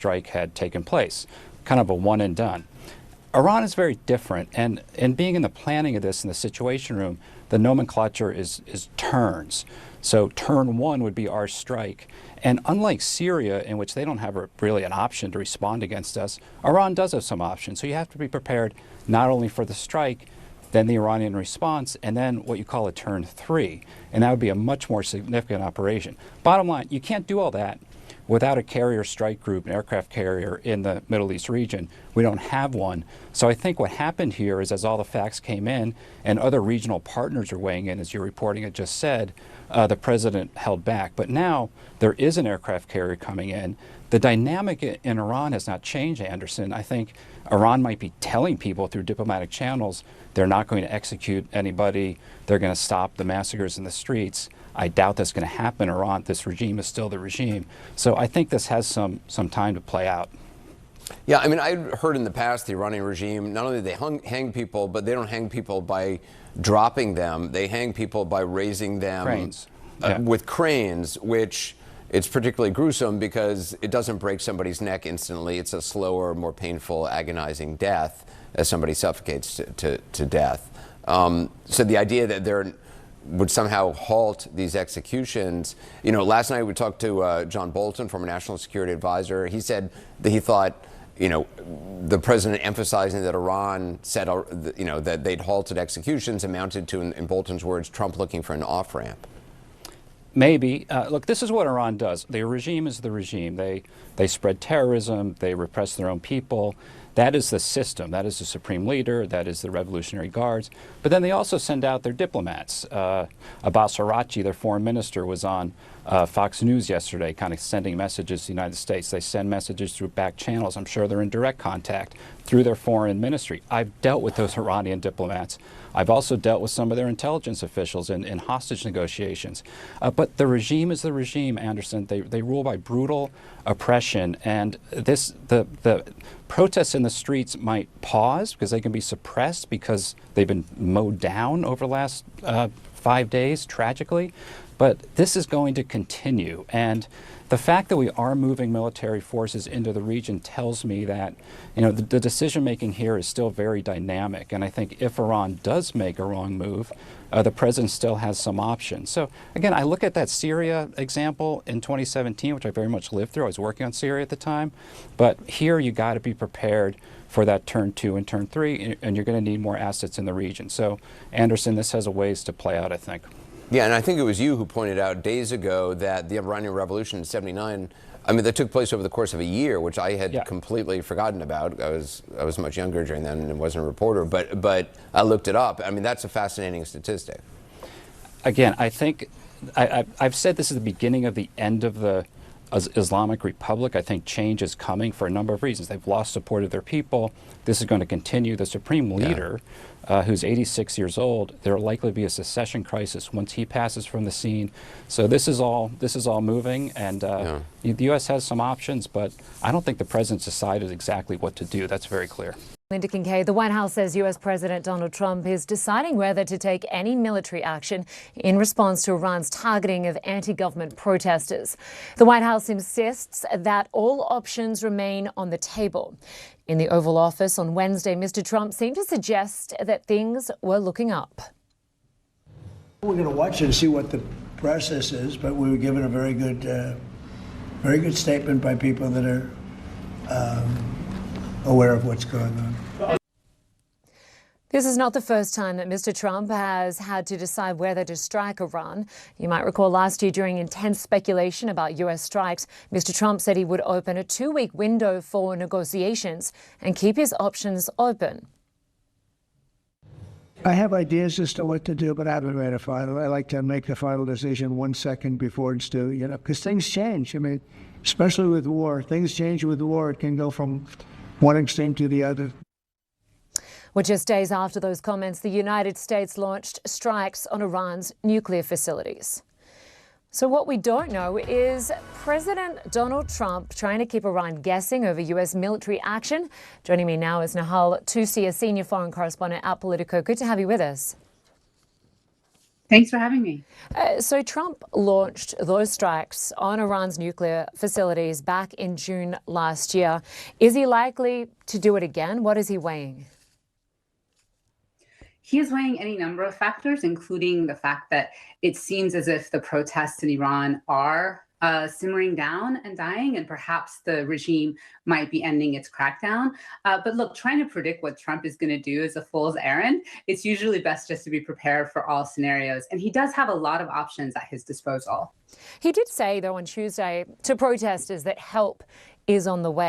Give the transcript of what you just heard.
strike had taken place, kind of a one and done. Iran is very different, and being in the planning of this in the Situation Room, the nomenclature is turns. So turn one would be our strike. And unlike Syria, in which they don't have really an option to respond against us, Iran does have some options. So you have to be prepared not only for the strike, then the Iranian response, and then what you call a turn three. And that would be a much more significant operation. Bottom line, you can't do all that without a carrier strike group, an aircraft carrier in the Middle East region. We don't have one. So I think what happened here is, as all the facts came in and other regional partners are weighing in, as your reporting had just said, the president held back. But now there is an aircraft carrier coming in. The dynamic in Iran has not changed, Anderson. I think Iran might be telling people through diplomatic channels they're not going to execute anybody. They're going to stop the massacres in the streets. I doubt that's going to happen. Iran, this regime is still the regime. So I think this has some time to play out. Yeah, I mean, I heard in the past the Iranian regime, not only they hang people, but they don't hang people by dropping them. They hang people by raising them Cranes. With cranes, which it's particularly gruesome because it doesn't break somebody's neck instantly. It's a slower, more painful, agonizing death as somebody suffocates to death. So the idea that there would somehow halt these executions. You know, last night we talked to John Bolton, former national security advisor. He said that he thought, you know, the president emphasizing that Iran said, you know, that they'd halted executions amounted to, in Bolton's words, Trump looking for an off-ramp. Maybe. Look, this is what Iran does. The regime is the regime. They spread terrorism. They repress their own people. That is the system. That is the supreme leader. That is the Revolutionary Guards. But then they also send out their diplomats. Abbas Araghchi, their foreign minister, was on Fox News yesterday, kind of sending messages to the United States. They send messages through back channels. I'm sure they're in direct contact through their foreign ministry. I've dealt with those Iranian diplomats. I've also dealt with some of their intelligence officials in hostage negotiations. But the regime is the regime, Anderson. They rule by brutal oppression. And the protests in the streets might pause because they can be suppressed because they've been mowed down over the last 5 days, tragically. But this is going to continue. And the fact that we are moving military forces into the region tells me that, you know, the decision making here is still very dynamic. And I think if Iran does make a wrong move, the president still has some options. So again, I look at that Syria example in 2017, which I very much lived through. I was working on Syria at the time. But here you got to be prepared for that turn two and turn three, and you're going to need more assets in the region. So Anderson, this has a ways to play out, I think. Yeah, and I think it was you who pointed out days ago that the Iranian Revolution in '79, I mean, that took place over the course of a year, which I had completely forgotten about. I was much younger during then and wasn't a reporter, but I looked it up. I mean, that's a fascinating statistic. Again, I think I've said this is the beginning of the end of the Islamic Republic. I think change is coming for a number of reasons. They've lost support of their people. This is going to continue. The supreme leader, who's 86 years old, there will likely be a secession crisis once he passes from the scene. So this is all moving, and the U.S. has some options, but I don't think the president's decided exactly what to do. That's very clear. Linda Kincaid, the White House says U.S. President Donald Trump is deciding whether to take any military action in response to Iran's targeting of anti-government protesters. The White House insists that all options remain on the table. In the Oval Office on Wednesday, Mr. Trump seemed to suggest that things were looking up. We're going to watch and see what the process is, but we were given a very good statement by people that are aware of what's going on. This is not the first time that Mr. Trump has had to decide whether to strike Iran. You might recall last year, during intense speculation about U.S. strikes, Mr. Trump said he would open a 2-week window for negotiations and keep his options open. I have ideas as to what to do, but I haven't made a final. I like to make the final decision 1 second before it's due, you know, because things change. I mean, especially with war, things change with war. It can go from one extreme to the other. Well, just days after those comments, the United States launched strikes on Iran's nuclear facilities. So what we don't know is President Donald Trump trying to keep Iran guessing over U.S. military action. Joining me now is Nahal Tusi, a senior foreign correspondent at Politico. Good to have you with us. Thanks for having me. So Trump launched those strikes on Iran's nuclear facilities back in June last year. Is he likely to do it again? What is he weighing? He is weighing any number of factors, including the fact that it seems as if the protests in Iran are simmering down and dying, and perhaps the regime might be ending its crackdown. But look, trying to predict what Trump is going to do is a fool's errand. It's usually best just to be prepared for all scenarios. And he does have a lot of options at his disposal. He did say, though, on Tuesday to protesters that help is on the way.